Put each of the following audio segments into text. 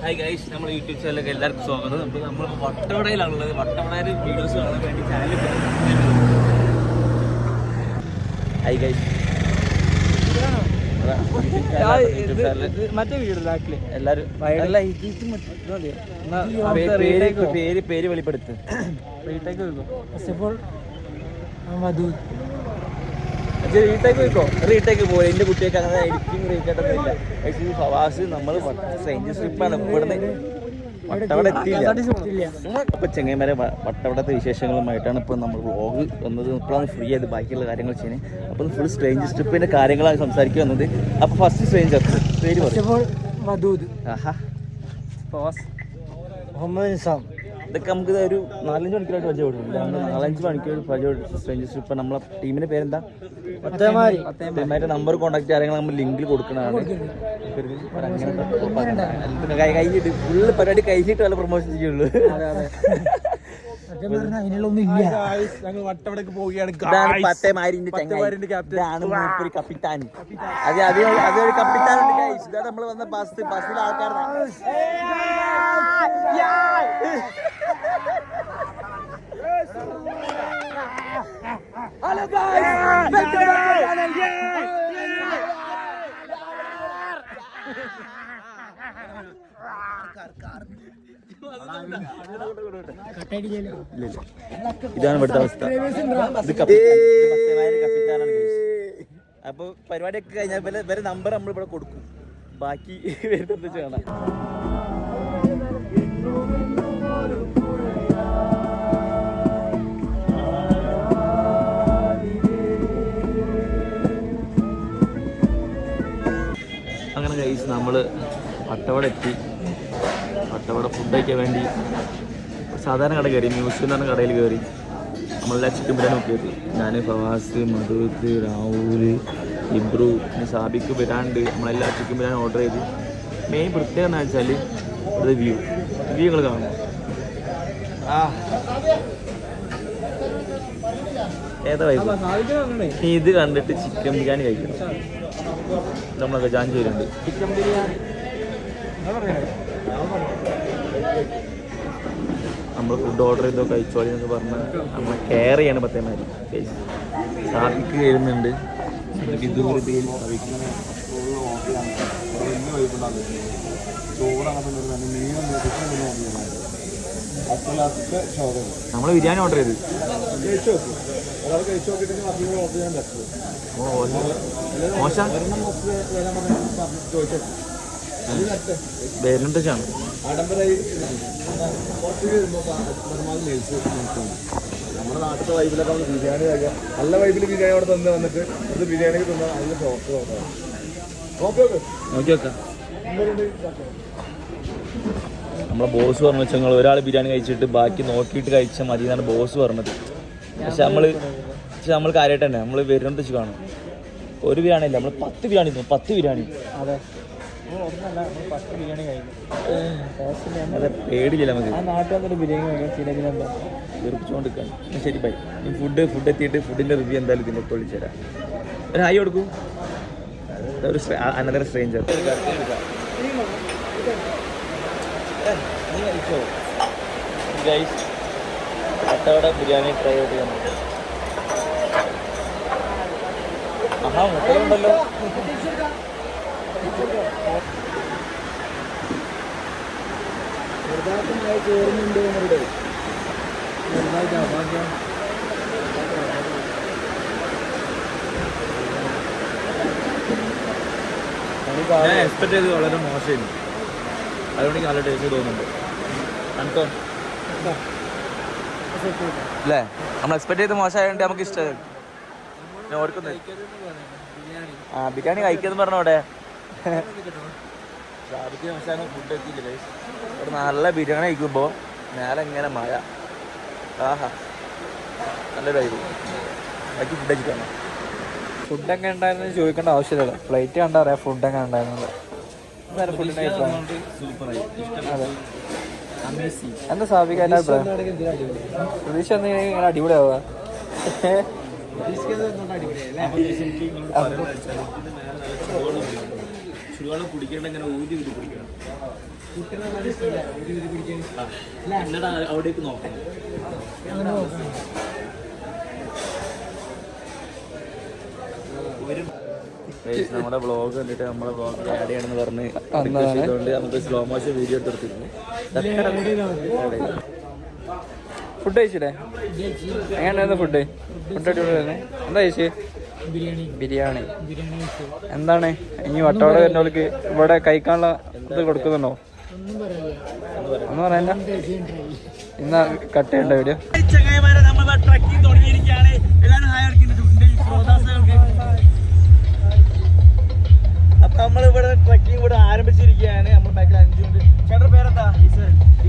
Hi guys, നമ്മുടെ YouTube ചാനലിലേക്ക് എല്ലാവർക്കും സ്വാഗതം. നമ്മൾ വട്ടവടയിലാണുള്ളത്. വട്ടവടയിൽ വീഡിയോസ് കാണാൻ വേണ്ടി ചാനൽ. ഹായ് ഗൈസ്, മറ്റേ വീട് എല്ലാവരും പേര് വെളിപ്പെടുത്ത്. റീടേക്ക് പോയി എൻ്റെ കുട്ടിയൊക്കെ അങ്ങനെ എഡിറ്റിംഗ് റീക്കേട്ടൊന്നുമില്ല. ഫവാസ് നമ്മൾ സ്ട്രേഞ്ചേഴ്സ് ട്രിപ്പാണ്. ഇവിടുന്ന് വട്ടവട എത്തിയില്ല. അപ്പൊ ചെങ്ങൈമാരെ വട്ടവടത്തെ വിശേഷങ്ങളുമായിട്ടാണ് ഇപ്പൊ നമ്മൾ വ്ളോഗ് വന്നത്. ഇപ്പോഴാണ് ഫ്രീ ആയത് ബാക്കിയുള്ള കാര്യങ്ങൾ ചെയ്യുന്നത്. അപ്പൊ ഫുൾ സ്ട്രേഞ്ചേഴ്സ് ട്രിപ്പിന്റെ കാര്യങ്ങളാണ് സംസാരിക്കുക വന്നത്. അപ്പൊ ഫസ്റ്റ് സ്ട്രേഞ്ചർ പേര് ഇതൊക്കെ നമുക്ക് ഒരു 4-5 മണിക്കൂറായിട്ട് പരിചയപ്പെട്ടിട്ടുണ്ട്. 4-5 മണിക്കൂർ പരിചയപ്പെട്ടു സ്ട്രേഞ്ചേഴ്സ് ട്രിപ്പ്. നമ്മളെ ടീമിന്റെ പേരെന്താ? നമ്പർ കോൺടാക്ട് കാര്യങ്ങൾ നമ്മൾ ലിങ്കിൽ കൊടുക്കുന്നതാണ്. കഴിഞ്ഞിട്ട് ഫുള്ള് പരിപാടി കഴിഞ്ഞിട്ട് വല്ല പ്രൊമോഷൻ ചെയ്യുള്ളൂ. വട്ടവടക്ക് പോവുകയാണ്. കപ്പിത്താൻ അതൊരു കപ്പിത്താനുണ്ട്. ഇതാ നമ്മൾ വന്ന ബസ്സിൽ ആൾക്കാരാണ്. ഹലോ ഇതാണ് ഇവിടുത്തെ അവസ്ഥ. അപ്പൊ പരിപാടിയൊക്കെ കഴിഞ്ഞാൽ വരെ നമ്പർ നമ്മൾ ഇവിടെ കൊടുക്കും. ബാക്കി വരുന്നത് കാണാം. അങ്ങനെ കഴിച്ച് നമ്മൾ വട്ടവട എത്തി. വട്ടവട ഫുഡ് കഴിക്കാൻ വേണ്ടി സാധാരണ കട കയറി. മ്യൂസിയം എന്ന് പറഞ്ഞ കടയിൽ കയറി. നമ്മളെല്ലാം ചിക്കൻ ബിരിയാണി നോക്കിയത്. ഞാൻ, ഫവാസ്, മധുത്ത്, രാഹുല്, ഇബ്രു, സാബിക്ക് വരാണ്ട് നമ്മളെല്ലാം ചിക്കൻ ബിരിയാണി ഓർഡർ ചെയ്ത്. മെയിൻ പ്രത്യേകത എന്ന് വെച്ചാൽ ഇവിടെ വ്യൂ നിങ്ങൾ കാണുന്നു. ഏതാ വൈബ്? ഇത് കണ്ടിട്ട് ചിക്കൻ ബിരിയാണി കഴിക്കണം. നമ്മളൊക്കെ ജാഞ്ചൂരുണ്ട് ചിക്കൻ ബിരിയാണി. നമ്മൾ ഫുഡ് ഓർഡർ ചെയ്തോ കഴിച്ചോളി എന്നൊക്കെ പറഞ്ഞാൽ നമ്മളെ കെയർ ചെയ്യാണ് പത്തേമാരി. സാബിക്ക് വരുന്നുണ്ട്. നമ്മള് ബിരിയാണി ഓർഡർ ചെയ്ത് മോശം വരുന്നുണ്ടാണ്. നമ്മുടെ നാട്ടിലെ വൈബിലൊക്കെ ബിരിയാണി കഴിക്കാം. നല്ല വൈബിൽ ബിരിയാണി അവിടെ തന്നെ വന്നിട്ട് ഇത് ബിരിയാണി തിന്നാൽ അതിൽ ഷോപ്പ് നോക്കി വെക്കാം. നമ്മളെ ബോസ് പറഞ്ഞു വെച്ചാൽ ഒരാൾ ബിരിയാണി കഴിച്ചിട്ട് ബാക്കി നോക്കിയിട്ട് കഴിച്ചാൽ മതി എന്നാണ് ബോസ് പറഞ്ഞത്. പക്ഷെ നമ്മൾ കാര്യമായിട്ട് തന്നെ നമ്മൾ വരുന്നത് വെച്ച് കാണും. ഒരു ബിരിയാണി ഇല്ല, നമ്മൾ 10 ബിരിയാണി 10 ബിരിയാണി. അതെ, 10 ബിരിയാണി കഴിക്കും. അതെ, പേടിയില്ല നമുക്ക്. ആ നാട്ടിൽ വന്നിട്ട് ബിരിയാണി കഴിക്കാൻ വെറുപ്പിച്ചുകൊണ്ടിരിക്കുകയാണ്. ശരി ബൈ. ഈ ഫുഡ് എത്തിയിട്ട് ഫുഡിൻ്റെ റിവ്യൂ എന്തായാലും ഇതിൻ്റെ ഒപ്പം വിളിച്ചു തരാം. ഒരു ഹായ് കൊടുക്കൂ. ഒരു another stranger. Guys, Vattavada biryani try out ചെയ്യാൻ. ആഹാ, മുട്ടയുണ്ടല്ലോ. ചെറുതായിട്ട് ചേർന്നുണ്ട് നമ്മുടെ. ഞാൻ എക്സ്പെക്ട് ചെയ്ത് വളരെ മോശമായിരുന്നു. അതുകൊണ്ട് നല്ല ടേസ്റ്റ് തോന്നുന്നുണ്ട്. കണ്ടോ അല്ലേ? നമ്മൾ എക്സ്പെക്ട് ചെയ്ത് മോശമായതുകൊണ്ട് നമുക്ക് ഇഷ്ടമായി. ഞാൻ ഓർക്കുന്നു ബിരിയാണി കഴിക്കാന്ന് പറഞ്ഞോടെ. ഫുഡ് എത്തിയില്ലേ? ഇവിടെ നല്ല ബിരിയാണി കഴിക്കുമ്പോൾ മേലെ ഇങ്ങനെ മഴ. ആഹാ, നല്ലൊരു ബാക്കി ഫുഡ് കഴിച്ചിട്ടാണ്. ഫുഡ് എങ്ങനെ ഉണ്ടായിരുന്നു ചോദിക്കേണ്ട ആവശ്യമില്ല. ഫ്ലൈറ്റ് കണ്ടാ അറിയാം ഫുഡ് എങ്ങനെ ഉണ്ടായിരുന്നത്. എന്താ സാബിക എൻ്റെ അഭിപ്രായം? പ്രതീക്ഷ ഇങ്ങനെ അടിപൊളിയാവുക. ചുടുവെള്ളം കുടിക്കേണ്ട ഇങ്ങനെ ഊതി ഊതി കുടിക്കണം. എന്നിട്ട് അവിടേക്ക് നോക്കണം. നമ്മുടെ വ്ളോഗ് കണ്ടിട്ട് നമ്മളെ വ്ളോഗ് ആഡ് ചെയ്യണമെന്ന് പറഞ്ഞ് അതുകൊണ്ട് നമുക്ക് സ്ലോ മോഷൻ വീഡിയോ എടുത്തിരുന്നു. ഫുഡ് കഴിച്ചില്ലേ? എങ്ങനെയായിരുന്നു ഫുഡ്? അടിപൊളിയായിരുന്നു. എന്താ കഴിച്ചേ? ബിരിയാണി. എന്താണ് ഇനി വട്ടവട വരുന്നവർക്ക് ഇവിടെ കഴിക്കാനുള്ള ഇത് കൊടുക്കുന്നുണ്ടോ? ഒന്നും പറയാനില്ല. ഇന്ന് കട്ട് ചെയ്യണ്ട വീഡിയോ. അപ്പൊ നമ്മളിവിടെ ട്രക്കിംഗ് ഇവിടെ ആരംഭിച്ചിരിക്കുകയാണ്. നമ്മൾ ബാക്കിൽ 5 ഉണ്ട്. ചേട്ടന്റെ പേരെന്താ?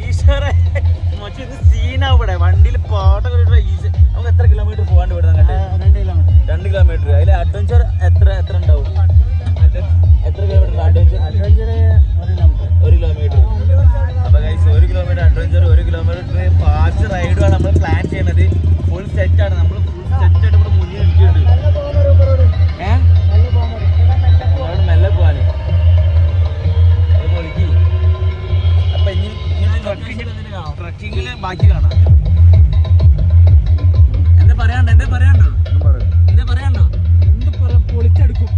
ഈശ്വര. സീനാ ഇവിടെ വണ്ടിയിൽ പാട്ടൊക്കെ നമുക്ക് എത്ര കിലോമീറ്റർ പോകാണ്ട് ഇവിടെ? 2 കിലോമീറ്റർ. അതിൽ അഡ്വഞ്ചർ എത്ര ഉണ്ടാവും? എത്ര കിലോമീറ്റർ അഡ്വഞ്ചർ? 1 കിലോമീറ്റർ. അപ്പൊ guys 1 kilometre adventure, 1 kilometre fast റൈഡുമാണ് നമ്മൾ പ്ലാൻ ചെയ്യുന്നത്. ഫുൾ സെറ്റാണ്. നമ്മൾ ഫുൾ സെറ്റായിട്ട് ഇവിടെ മുന്നിൽ ഇരിക്കുന്നുണ്ട്. മെല്ലെ പോവാന്. അപ്പൊ ഇനി ട്രക്കിങ്ങില് ബാക്കി കാണാം. എന്താ പറയാണ്ടോ? പൊളിച്ചെടുക്കും.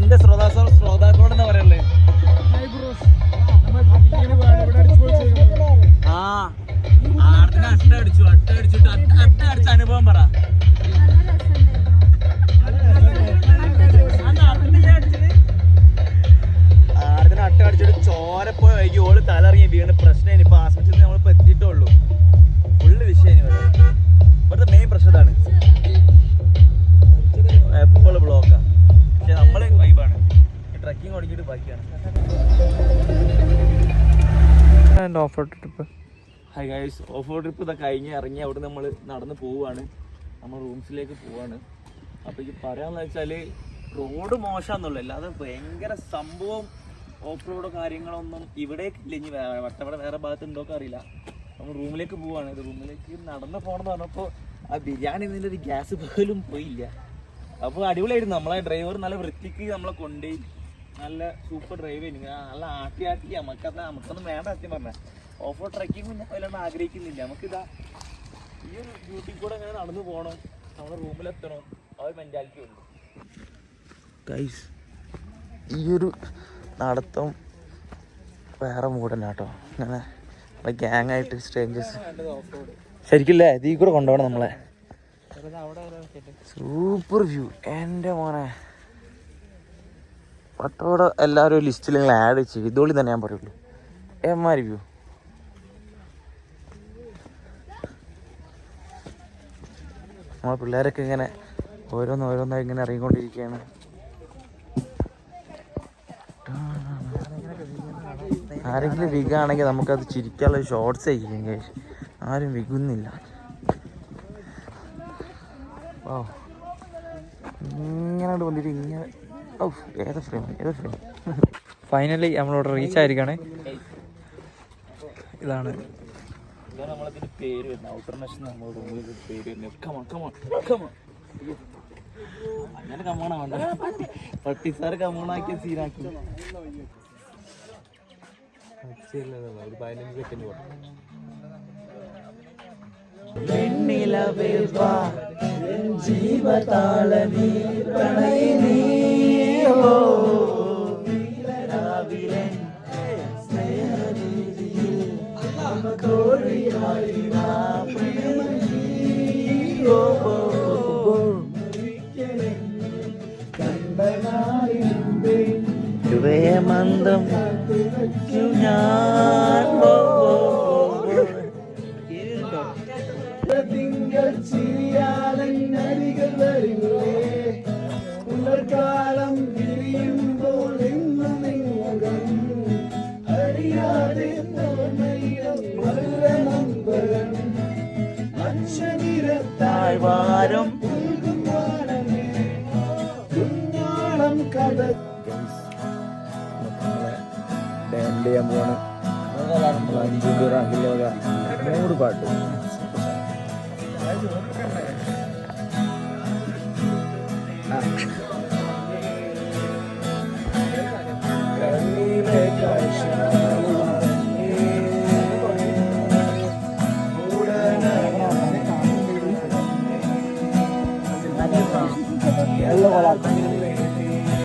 എന്റെ ശ്രോതാക്കളോട് എന്താ പറയല്ലേ? ആർദിന അട്ടടിച്ചിട്ട് അനുഭവം പറ. ആർദിന അട്ടടിച്ചിട്ട് ചോരപ്പോയി വൈകി ഓള് തലറിഞ്ഞ് വീണ് പ്രശ്നം. ഇപ്പൊ ആസ്വദിച്ചത് നമ്മളിപ്പോ എത്തിയിട്ടുള്ളൂ. ഫുള്ള് വിഷയം ഇവിടുത്തെ മെയിൻ പ്രശ്നം ഇതാണ്. എപ്പോഴും ബ്ലോക്കാ. പക്ഷെ നമ്മള് വൈബാണ്. ട്രക്കിങ് തുടങ്ങിയിട്ട് ബാക്കിയാണ്. Off road trip. High guys, off road trip ഇതാ കഴിഞ്ഞ് ഇറങ്ങി അവിടെ നമ്മൾ നടന്ന് പോവുകയാണ്. നമ്മൾ റൂംസിലേക്ക് പോവാണ്. അപ്പോൾ ഇത് പറയാന്ന് വെച്ചാൽ റോഡ് മോശമാണെന്നുള്ളൂ, അല്ലാതെ ഭയങ്കര സംഭവം ഓഫ് റോഡോ കാര്യങ്ങളൊന്നും ഇവിടേക്കില്ല. ഇനി വട്ടവട വേറെ ഭാഗത്ത് ഉണ്ടോക്കെ അറിയില്ല. നമ്മൾ റൂമിലേക്ക് പോവാണ്. ഇത് റൂമിലേക്ക് നടന്ന് പോകണമെന്ന് പറഞ്ഞപ്പോൾ ആ ബിരിയാണി ഇതിൻ്റെ ഒരു ഗ്യാസ് പോലും പോയില്ല. അപ്പോൾ അടിപൊളിയായിരുന്നു. നമ്മളെ ഡ്രൈവർ നല്ല വൃത്തിക്ക് നമ്മളെ കൊണ്ടുപോയി. നല്ല സൂപ്പർ ഡ്രൈവ് ചെയ്യുന്നു. നല്ല ആട്ടി നമുക്കൊന്നും വേണ്ട. സത്യം പറഞ്ഞാൽ ഓഫ് റോഡ് ട്രക്കിംഗ് അതിലൊന്നും ആഗ്രഹിക്കുന്നില്ല. നമുക്കിതാ ഈ ഒരു ഡ്യൂട്ടി കൂടെ അങ്ങനെ നടന്നു പോകണം, നമ്മുടെ റൂമിലെത്തണം, ആ ഒരു മെൻറ്റാലിറ്റി ഉണ്ട് ഗൈസ്. ഈ ഒരു നടത്തം വേറെ മൂടല്ല കേട്ടോ. അങ്ങനെ ഗ്യാങ് ആയിട്ട് സ്ട്രേഞ്ചേഴ്സ് ശരിക്കില്ലേ ഇതിൽ കൂടെ കൊണ്ടുപോകണം നമ്മളെ. സൂപ്പർ വ്യൂ എൻ്റെ മോനെ. വട്ടവട എല്ലാവരും ലിസ്റ്റിൽ നിങ്ങൾ ആഡ് ചെയ്യും. ഇതോളി തന്നെ ഞാൻ പറയുള്ളൂ. എമ്മാരി വ്യൂ. നമ്മളെ പിള്ളേരൊക്കെ ഇങ്ങനെ ഓരോന്നോരോന്നായി ഇങ്ങനെ ഇറങ്ങിക്കൊണ്ടിരിക്കുകയാണ്. ആരെങ്കിലും വിഗാണെങ്കിൽ നമുക്കത് ചിരിക്കാനുള്ള ഷോർട്സ് ആയിരിക്കും കേസ്. ആരും വികുന്നില്ല. ഓ ഇങ്ങനെ വന്നിട്ട് ഇങ്ങനെ ഏതാ ഫ്രെയിം. ഫൈനലി നമ്മളിവിടെ റീച്ച് ആയിരിക്കുകയാണ്. ഇതാണ് നമ്മളതിന് പേര് വരുന്നത്. ഔട്ടർ നാഷണൽ നമ്മുടെ റൂമിൽ പേര് വരുന്നത്. അങ്ങനെ കമ്മോണ വേണ്ട. പട്ടിസാറ് കമ്മോണാക്കിയ സീനാക്കി. ഒരു 15 സെക്കൻഡ് ജീവതാളനീ പ്രണയിനീ മന്ദം ഞാൻ പുലർക്കാലം വിരിയുമ്പോൾ അറിയാതെ താഴ്വാരം ഡാൻഡ് ചെയ്യാൻ പോവാണ്. 100 പാട്ട്. നല്ല കൊളാക്കും